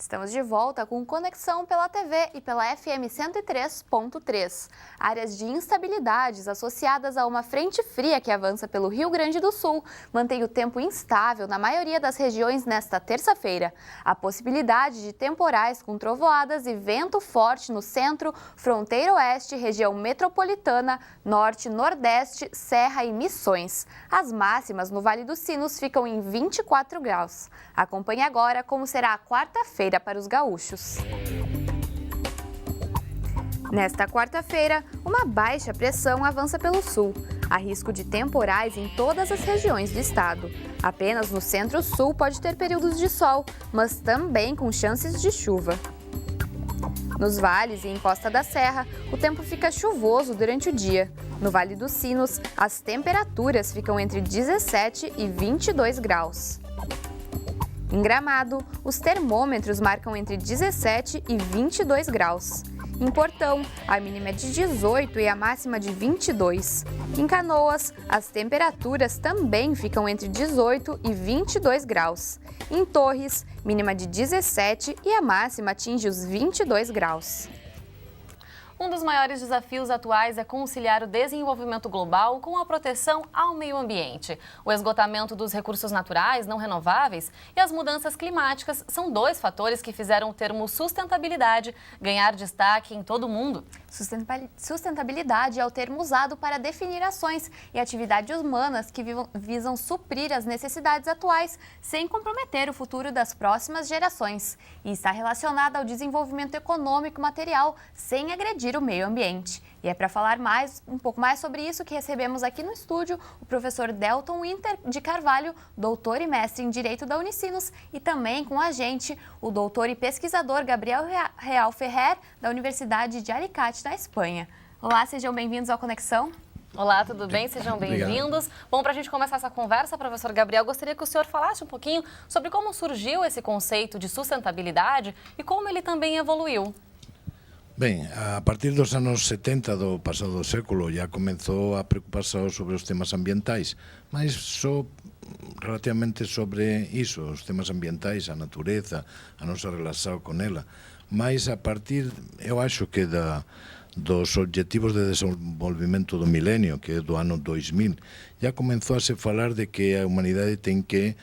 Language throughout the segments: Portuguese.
Estamos de volta com conexão pela TV e pela FM 103.3. Áreas de instabilidades associadas a uma frente fria que avança pelo Rio Grande do Sul mantém o tempo instável na maioria das regiões nesta terça-feira. A possibilidade de temporais com trovoadas e vento forte no centro, fronteira oeste, região metropolitana, norte, nordeste, serra e Missões. As máximas no Vale dos Sinos ficam em 24 graus. Acompanhe agora como será a quarta-feira para os gaúchos. Nesta quarta-feira, uma baixa pressão avança pelo sul. Há risco de temporais em todas as regiões do estado. Apenas no centro-sul pode ter períodos de sol, mas também com chances de chuva. Nos vales e em Costa da Serra, o tempo fica chuvoso durante o dia. No Vale dos Sinos, as temperaturas ficam entre 17 e 22 graus. Em Gramado, os termômetros marcam entre 17 e 22 graus. Em Portão, a mínima é de 18 e a máxima de 22. Em Canoas, as temperaturas também ficam entre 18 e 22 graus. Em Torres, mínima de 17 e a máxima atinge os 22 graus. Um dos maiores desafios atuais é conciliar o desenvolvimento global com a proteção ao meio ambiente. O esgotamento dos recursos naturais não renováveis e as mudanças climáticas são dois fatores que fizeram o termo sustentabilidade ganhar destaque em todo o mundo. Sustentabilidade é o termo usado para definir ações e atividades humanas que visam suprir as necessidades atuais sem comprometer o futuro das próximas gerações. E está relacionada ao desenvolvimento econômico e material sem agredir o meio ambiente. E é para falar um pouco mais sobre isso que recebemos aqui no estúdio o professor Delton Winter de Carvalho, doutor e mestre em Direito da Unicinos, e também com a gente o doutor e pesquisador Gabriel Real Ferrer, da Universidade de Alicante, na Espanha. Olá, sejam bem-vindos ao Conexão. Olá, tudo bem? Sejam bem-vindos. Bom, para a gente começar essa conversa, professor Gabriel, gostaria que o senhor falasse um pouquinho sobre como surgiu esse conceito de sustentabilidade e como ele também evoluiu. Ben, a partir dos anos 70 do pasado século já comenzou a preocuparse sobre os temas ambientais, mas só relativamente sobre iso, os temas ambientais, a natureza, a nosa relación con ela. Mas a partir, eu acho que dos objetivos de desenvolvimento do milenio, que é do ano 2000, já comenzou a se falar de que a humanidade ten que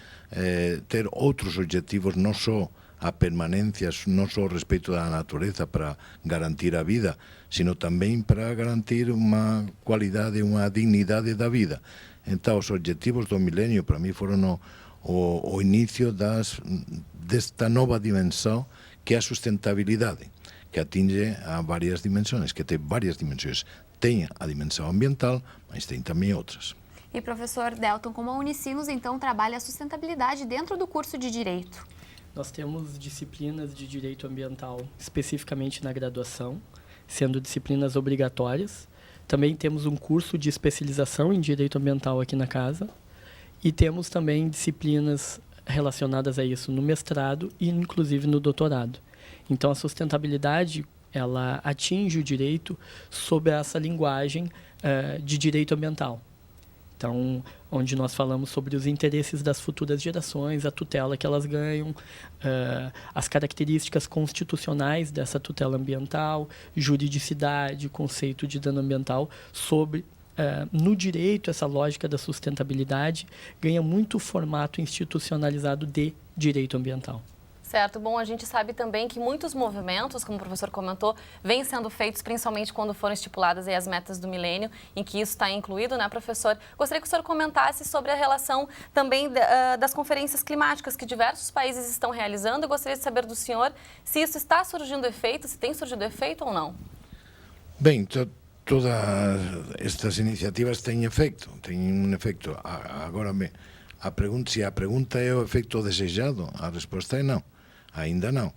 ter outros objetivos, non só a permanencia, non só respecto da natureza para garantir a vida, sino tamén para garantir unha cualidade, unha dignidade da vida. Entón, os objetivos do milenio para mí foron o inicio desta nova dimensão que é a sustentabilidade, que atinge a varias dimensões, que ten varias dimensões. Ten a dimensão ambiental, mas tem também outras. E professor Delton, como a Unicinos então trabalha a sustentabilidade dentro do curso de Direito? Nós temos disciplinas de direito ambiental especificamente na graduação, sendo disciplinas obrigatórias. Também temos um curso de especialização em direito ambiental aqui na casa. E temos também disciplinas relacionadas a isso no mestrado e, inclusive, no doutorado. Então, a sustentabilidade, ela atinge o direito sob essa linguagem de direito ambiental. Então, onde nós falamos sobre os interesses das futuras gerações, a tutela que elas ganham, as características constitucionais dessa tutela ambiental, juridicidade, conceito de dano ambiental, sobre, no direito, essa lógica da sustentabilidade ganha muito formato institucionalizado de direito ambiental. Certo. Bom, a gente sabe também que muitos movimentos, como o professor comentou, vêm sendo feitos principalmente quando foram estipuladas aí as metas do milênio, em que isso está incluído, né, professor? Gostaria que o senhor comentasse sobre a relação também das conferências climáticas que diversos países estão realizando. Eu gostaria de saber do senhor se isso está surgindo efeito, se tem surgido efeito ou não. Bem, todas estas iniciativas têm efeito, Agora, se a pergunta é o efeito desejado, a resposta é não. Ainda não.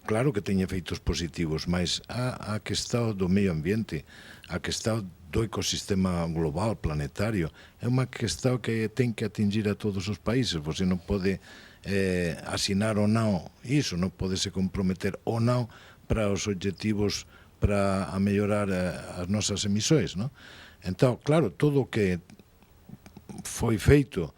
Claro que ten efeitos positivos, mas a questão do meio ambiente, a questão do ecosistema global, planetario, é unha questão que ten que atingir a todos os países. Você non pode asinar ou non iso, non pode se comprometer ou non para os objetivos para a mellorar as nosas emisións, non? Entón, claro, todo o que foi feito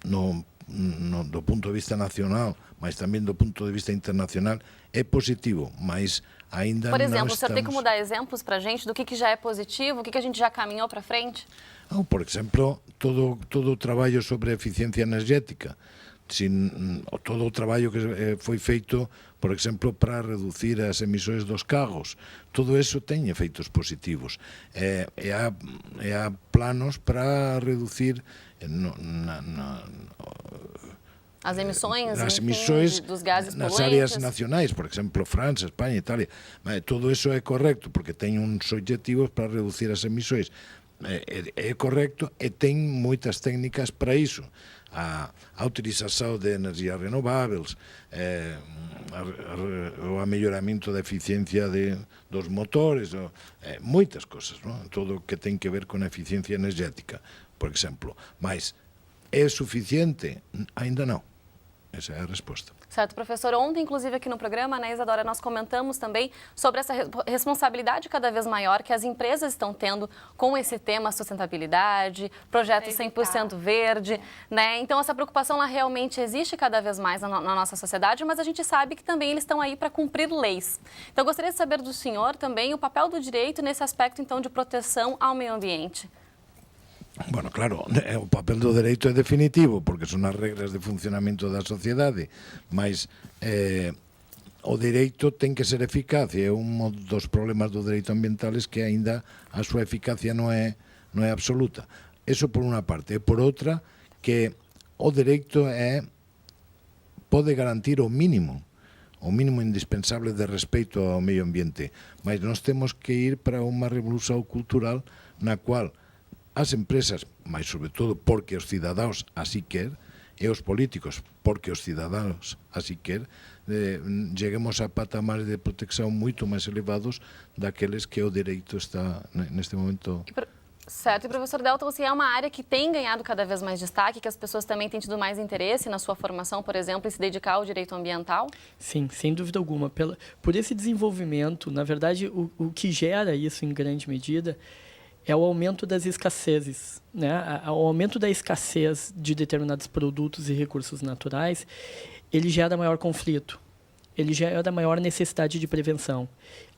do punto de vista nacional mas também do ponto de vista internacional, é positivo, mas ainda Por exemplo, não o senhor tem como estamos... dar exemplos para a gente do que já é positivo, o que a gente já caminhou para frente? Por exemplo, todo o traballo sobre a eficiencia energética, todo o traballo que foi feito, por exemplo, para reducir as emisións dos carros, todo eso ten efeitos positivos. Há planos para reducir As emissões, as enfim, emissões dos gases nas poluentes. áreas nacionais, por exemplo, França, Espanha, Italia. Todo eso é correcto, porque ten uns objetivos para reducir as emissões. É correcto e ten moitas técnicas para iso. A utilización de energías renováveis, o melloramento da eficiencia dos motores, moitas cosas, non? Todo o que ten que ver con a eficiencia energética, por exemplo. Mas é suficiente? Ainda não. Essa é a resposta. Certo, professor. Ontem, inclusive, aqui no programa, né, Isadora, nós comentamos também sobre essa responsabilidade cada vez maior que as empresas estão tendo com esse tema sustentabilidade, projeto 100% verde, né? Então, essa preocupação ela realmente existe cada vez mais na nossa sociedade, mas a gente sabe que também eles estão aí para cumprir leis. Então, eu gostaria de saber do senhor também o papel do direito nesse aspecto, então, de proteção ao meio ambiente. Bueno, claro, o papel do dereito é definitivo, porque son as regras de funcionamento da sociedade, mas o dereito ten que ser eficaz, e é un dos problemas do dereito ambiental é que aínda a súa eficacia non é absoluta. Eso por unha parte. E por outra, que o dereito pode garantir o mínimo indispensable de respeito ao medio ambiente, mas nós temos que ir para unha revolución cultural na cual as empresas, mas sobre todo porque os cidadáns así quer, e os políticos porque os cidadáns así quer, lleguemos a patamares de protección moito máis elevados daqueles que o dereito está neste momento. Certo, e professor Delton, assim, é uma área que tem ganhado cada vez mais destaque, que as pessoas também têm tido mais interesse na sua formação, por exemplo, em se dedicar ao direito ambiental? Sim, sem dúvida alguma. Por esse desenvolvimento, na verdade, o que gera isso em grande medida é o aumento das escassezes, né? O aumento da escassez de determinados produtos e recursos naturais, ele gera maior conflito, ele gera maior necessidade de prevenção.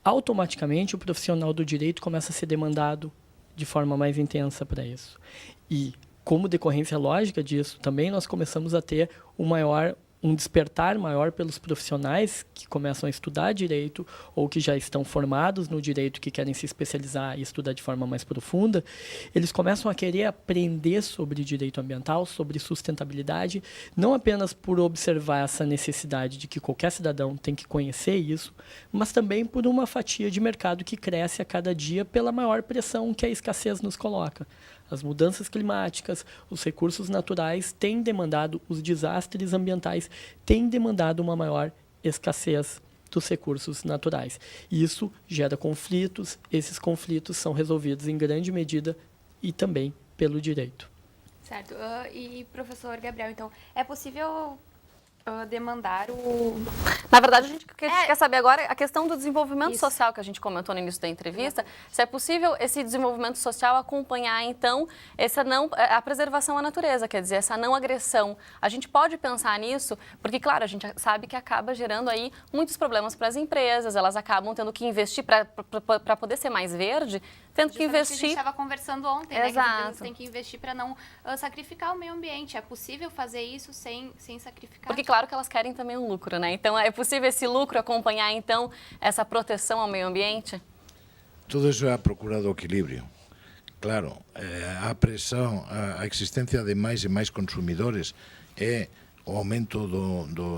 Automaticamente, o profissional do direito começa a ser demandado de forma mais intensa para isso. E, como decorrência lógica disso, também nós começamos a ter um despertar maior pelos profissionais que começam a estudar direito ou que já estão formados no direito, que querem se especializar e estudar de forma mais profunda. Eles começam a querer aprender sobre direito ambiental, sobre sustentabilidade, não apenas por observar essa necessidade de que qualquer cidadão tem que conhecer isso, mas também por uma fatia de mercado que cresce a cada dia pela maior pressão que a escassez nos coloca. As mudanças climáticas, os recursos naturais têm demandado, os desastres ambientais têm demandado uma maior escassez dos recursos naturais. E isso gera conflitos, esses conflitos são resolvidos em grande medida e também pelo direito. Certo. E, professor Gabriel, então, é possível demandar o... Na verdade, a gente quer saber agora a questão do desenvolvimento social que a gente comentou no início da entrevista. Se é possível esse desenvolvimento social acompanhar, então, a preservação à natureza, quer dizer, essa não agressão. A gente pode pensar nisso, porque, claro, a gente sabe que acaba gerando aí muitos problemas para as empresas, elas acabam tendo que investir para poder ser mais verde, tendo que investir... Que a gente estava conversando ontem, né? Que as empresas têm que investir para não sacrificar o meio ambiente. É possível fazer isso sem sacrificar? Porque, claro que elas querem também um lucro, né? Então, é possível esse lucro acompanhar, então, essa proteção ao meio ambiente? Todo isso é a procura do equilíbrio. Claro, a pressão, a existência de máis e máis consumidores e o aumento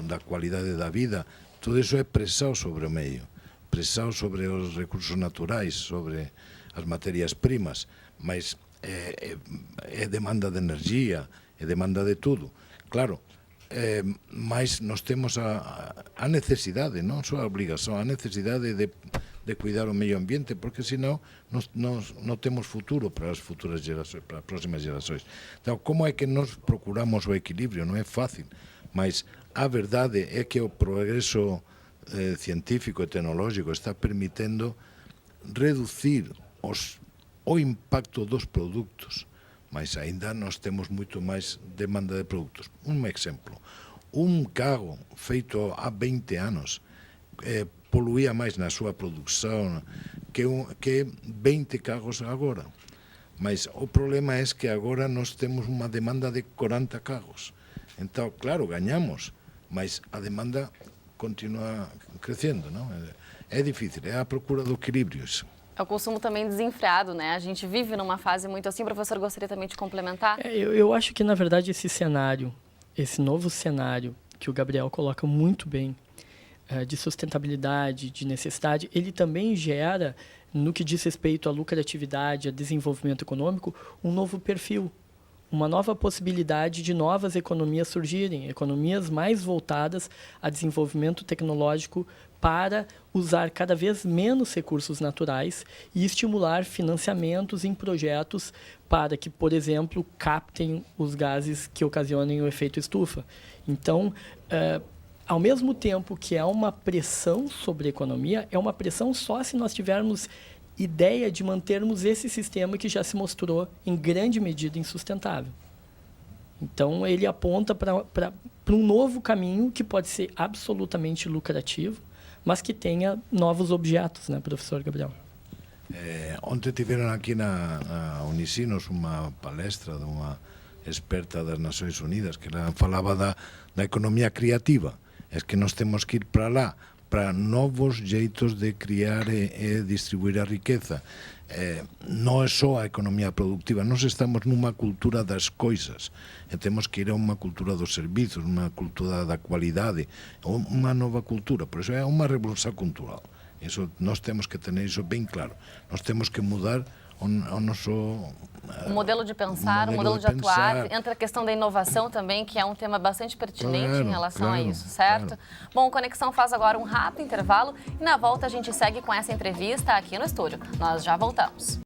da qualidade da vida, tudo isso é pressão sobre o meio, pressão sobre os recursos naturais, sobre as matérias-primas, mas é demanda de energia, é demanda de tudo. Claro, mas nós temos a necessidade, non só a obrigación, a necessidade de cuidar o medio ambiente, porque senón non temos futuro para as futuras gerações, para as próximas gerações. Então, como é que nós procuramos o equilibrio? Non é fácil, mas a verdade é que o progreso científico e tecnológico está permitendo reducir o impacto dos produtos, mas ainda nós temos moito máis demanda de produtos. Un exemplo, um carro feito há 20 anos poluía mais na sua produção que 20 carros agora. Mas o problema é que agora nós temos uma demanda de 40 carros. Então, claro, ganhamos, mas a demanda continua crescendo, não? É difícil, é a procura do equilíbrio isso. É o consumo também desenfreado, né? A gente vive numa fase muito assim. Professor, gostaria também de complementar? Eu acho que, na verdade, esse novo cenário que o Gabriel coloca muito bem, de sustentabilidade, de necessidade, ele também gera, no que diz respeito à lucratividade, a desenvolvimento econômico, um novo perfil, uma nova possibilidade de novas economias surgirem, economias mais voltadas a desenvolvimento tecnológico para usar cada vez menos recursos naturais e estimular financiamentos em projetos para que, por exemplo, captem os gases que ocasionem o efeito estufa. Então, ao mesmo tempo que é uma pressão sobre a economia, é uma pressão só se nós tivermos ideia de mantermos esse sistema que já se mostrou, em grande medida, insustentável. Então, ele aponta para um novo caminho que pode ser absolutamente lucrativo, mas que tenha novos objetos, né, professor Gabriel? Ontem tiveram aqui na Unicinos uma palestra de uma experta das Nações Unidas que ela falava da economia criativa. É que nós temos que ir para lá, para novos jeitos de criar e distribuir a riqueza. Não é só a economia produtiva, nós estamos numa cultura das coisas e temos que ir a uma cultura dos serviços, uma cultura da qualidade, uma nova cultura. Por isso é uma revolução cultural. Isso, nós temos que ter isso bem claro. Nós temos que mudar o nosso... O modelo de pensar, o modelo de atuar. Entra a questão da inovação também, que é um tema bastante pertinente em relação a isso, certo? Claro. Bom, o Conexão faz agora um rápido intervalo e na volta a gente segue com essa entrevista aqui no estúdio. Nós já voltamos.